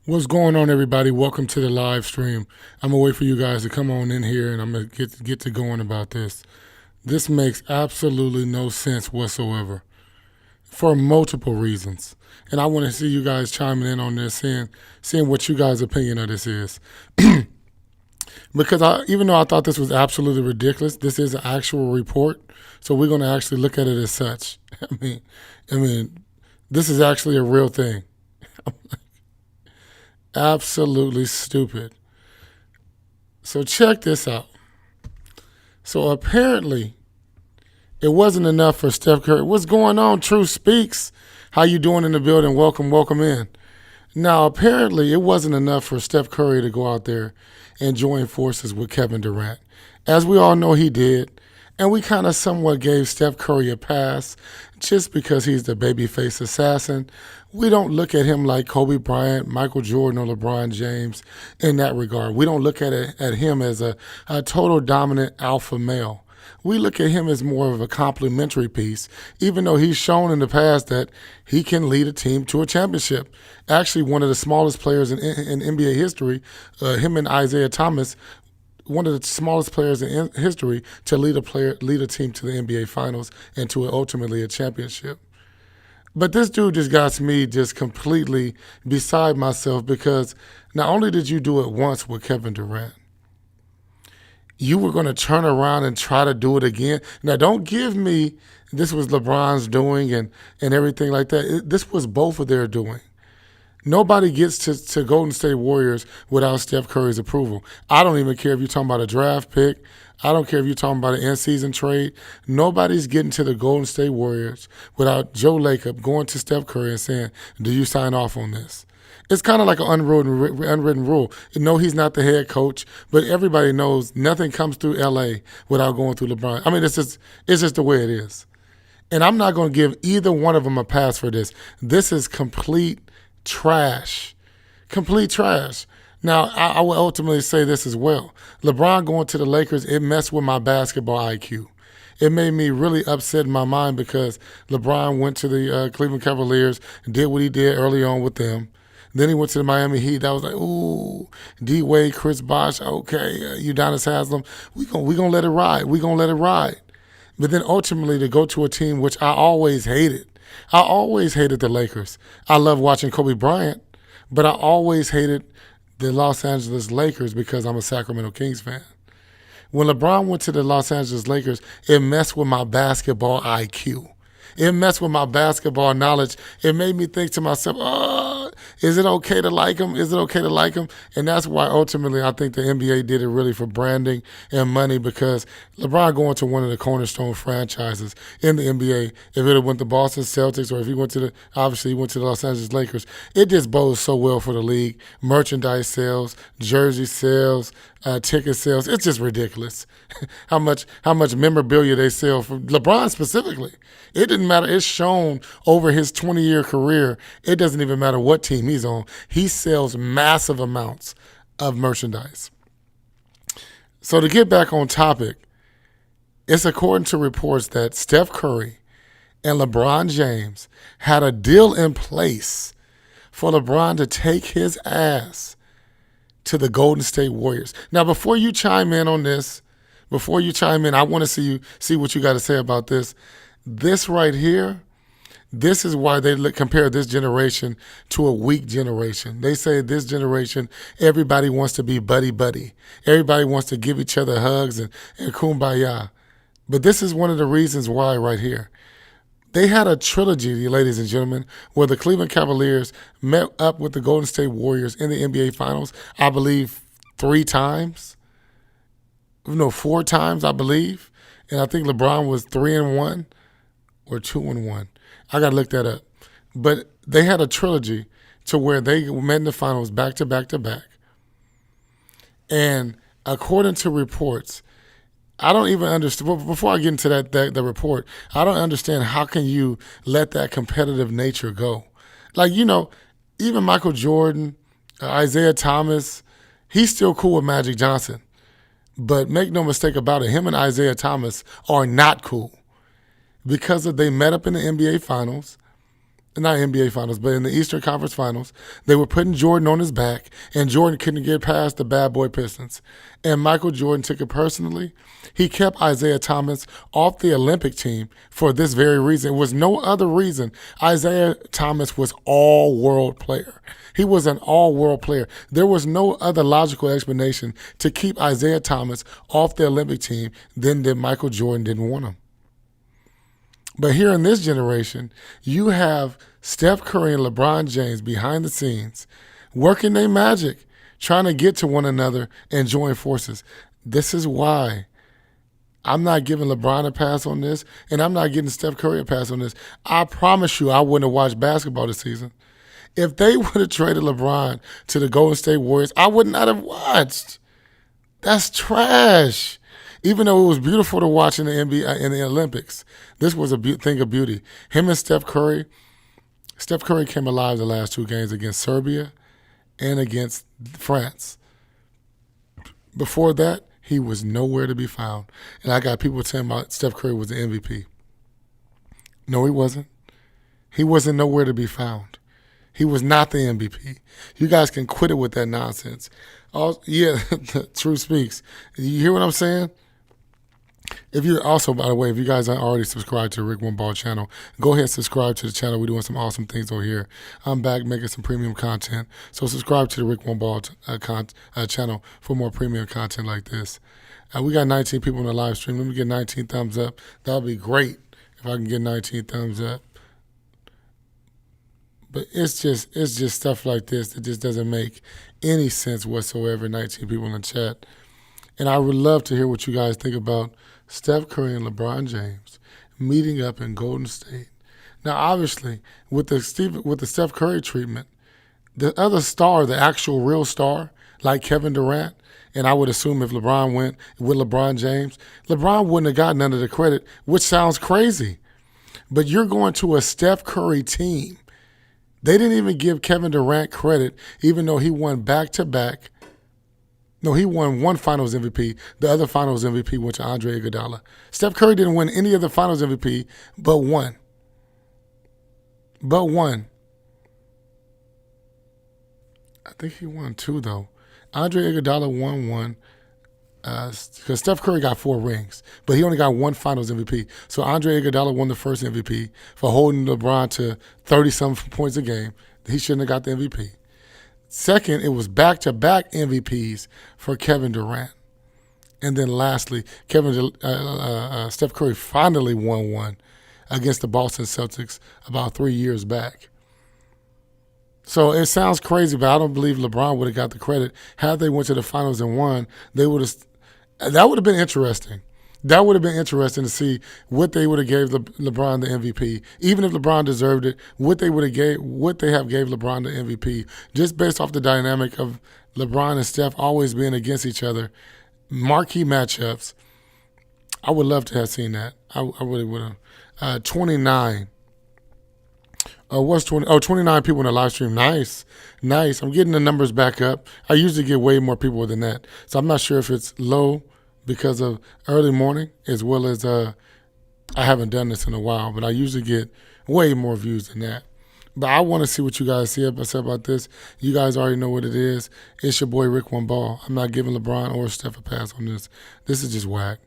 What's going on, everybody? Welcome to the live stream. I'm gonna wait for you guys to come on in here, and I'm gonna get to going about this. This makes absolutely no sense whatsoever for multiple reasons, and I want to see you guys chiming in on this, seeing what you guys' opinion of this is. Because even though I thought this was absolutely ridiculous, this is an actual report, so we're gonna actually look at it as such. I mean, this is actually a real thing. Absolutely stupid. So check this out. So apparently, it wasn't enough for Steph Curry. What's going on? Truth Speaks. How you doing in the building? Welcome in. Now, apparently, it wasn't enough for Steph Curry to go out there and join forces with Kevin Durant. As we all know, he did. And we kind of somewhat gave Steph Curry a pass just because he's the babyface assassin. We don't look at him like Kobe Bryant, Michael Jordan, or LeBron James in that regard. We don't look at him as a total dominant alpha male. We look at him as more of a complementary piece, even though he's shown in the past that he can lead a team to a championship. Actually, one of the smallest players in NBA history, him and Isaiah Thomas, one of the smallest players in history to lead a team to the NBA Finals and to ultimately a championship. But this dude just got me just completely beside myself because not only did you do it once with Kevin Durant, you were going to turn around and try to do it again. Now, don't give me this was LeBron's doing and everything like that. This was both of their doing. Nobody gets to Golden State Warriors without Steph Curry's approval. I don't even care if you're talking about a draft pick. I don't care if you're talking about an in-season trade. Nobody's getting to the Golden State Warriors without Joe Lacob going to Steph Curry and saying, do you sign off on this? It's kind of like an unwritten rule. No, he's not the head coach, but everybody knows nothing comes through L.A. without going through LeBron. I mean, it's just the way it is. And I'm not going to give either one of them a pass for this. This is complete trash. Complete trash. Now, I will ultimately say this as well. LeBron going to the Lakers, it messed with my basketball IQ. It made me really upset in my mind because LeBron went to the Cleveland Cavaliers and did what he did early on with them. Then he went to the Miami Heat. I was like, ooh, D-Wade, Chris Bosh, okay, Udonis Haslem. We gonna let it ride. We gonna let it ride. But then ultimately to go to a team which I always hated. I always hated the Lakers. I love watching Kobe Bryant, but I always hated the Los Angeles Lakers because I'm a Sacramento Kings fan. When LeBron went to the Los Angeles Lakers, it messed with my basketball IQ. It messed with my basketball knowledge. It made me think to myself, is it okay to like him? Is it okay to like him? And that's why ultimately I think the NBA did it really for branding and money because LeBron going to one of the cornerstone franchises in the NBA, if it went to Boston Celtics or if he went to obviously he went to the Los Angeles Lakers, it just bodes so well for the league. Merchandise sales, jersey sales, ticket sales. It's just ridiculous how much memorabilia they sell for LeBron specifically. It didn't matter. It's shown over his 20-year career. It doesn't even matter what team he's on. He sells massive amounts of merchandise. So to get back on topic, it's according to reports that Steph Curry and LeBron James had a deal in place for LeBron to take his ass to the Golden State Warriors. Now, before you chime in on this, I want to see what you got to say about this. This right here, this is why they compare this generation to a weak generation. They say this generation, everybody wants to be buddy-buddy. Everybody wants to give each other hugs and kumbaya. But this is one of the reasons why right here. They had a trilogy, ladies and gentlemen, where the Cleveland Cavaliers met up with the Golden State Warriors in the NBA Finals, I believe 4 times, I believe. And I think LeBron was 3-1 or 2-1. I got to look that up. But they had a trilogy to where they met in the finals back to back to back. And according to reports, I don't even understand. Before I get into the report, I don't understand how can you let that competitive nature go. Like, even Michael Jordan, Isaiah Thomas, he's still cool with Magic Johnson. But make no mistake about it, him and Isaiah Thomas are not cool. Because they met up in the NBA Finals. not NBA Finals, but in the Eastern Conference Finals, they were putting Jordan on his back, and Jordan couldn't get past the bad boy Pistons. And Michael Jordan took it personally. He kept Isaiah Thomas off the Olympic team for this very reason. It was no other reason. Isaiah Thomas was all-world player. He was an all-world player. There was no other logical explanation to keep Isaiah Thomas off the Olympic team than that Michael Jordan didn't want him. But here in this generation, you have Steph Curry and LeBron James behind the scenes working their magic, trying to get to one another and join forces. This is why I'm not giving LeBron a pass on this, and I'm not giving Steph Curry a pass on this. I promise you I wouldn't have watched basketball this season. If they would have traded LeBron to the Golden State Warriors, I would not have watched. That's trash. Even though it was beautiful to watch in the NBA, in the Olympics, this was a thing of beauty. Him and Steph Curry came alive the last two games against Serbia and against France. Before that, he was nowhere to be found. And I got people telling me Steph Curry was the MVP. No, he wasn't. He wasn't nowhere to be found. He was not the MVP. You guys can quit it with that nonsense. Yeah, the truth speaks. You hear what I'm saying? If you're also, by the way, if you guys aren't already subscribed to the Rick One Ball channel, go ahead and subscribe to the channel. We're doing some awesome things over here. I'm back making some premium content. So subscribe to the Rick One Ball channel for more premium content like this. We got 19 people in the live stream. Let me get 19 thumbs up. That would be great if I can get 19 thumbs up. But it's just stuff like this that just doesn't make any sense whatsoever. 19 people in the chat. And I would love to hear what you guys think about Steph Curry and LeBron James meeting up in Golden State. Now, obviously, with the Steph Curry treatment, the other star, the actual real star, like Kevin Durant, and I would assume if LeBron went with LeBron James, LeBron wouldn't have gotten none of the credit, which sounds crazy. But you're going to a Steph Curry team. They didn't even give Kevin Durant credit, even though he won back-to-back. No, he won one Finals MVP. The other Finals MVP went to Andre Iguodala. Steph Curry didn't win any of the Finals MVP but one. I think he won two, though. Andre Iguodala won one because Steph Curry got 4 rings, but he only got one Finals MVP. So Andre Iguodala won the first MVP for holding LeBron to 30-some points a game. He shouldn't have got the MVP. Second, it was back-to-back MVPs for Kevin Durant. And then lastly, Steph Curry finally won one against the Boston Celtics about 3 years back. So it sounds crazy, but I don't believe LeBron would have got the credit. Had they went to the finals and won, that would have been interesting. That would have been interesting to see what they would have gave LeBron the MVP. Even if LeBron deserved it, what they have gave LeBron the MVP, just based off the dynamic of LeBron and Steph always being against each other, marquee matchups. I would love to have seen that. I really would have. 29. What's 20? Oh, 29 people in the live stream. Nice. I'm getting the numbers back up. I usually get way more people than that. So I'm not sure if it's low because of early morning as well as I haven't done this in a while, but I usually get way more views than that. But I want to see what you guys say about this. You guys already know what it is. It's your boy Rick One Ball. I'm not giving LeBron or Steph a pass on this. This is just whack.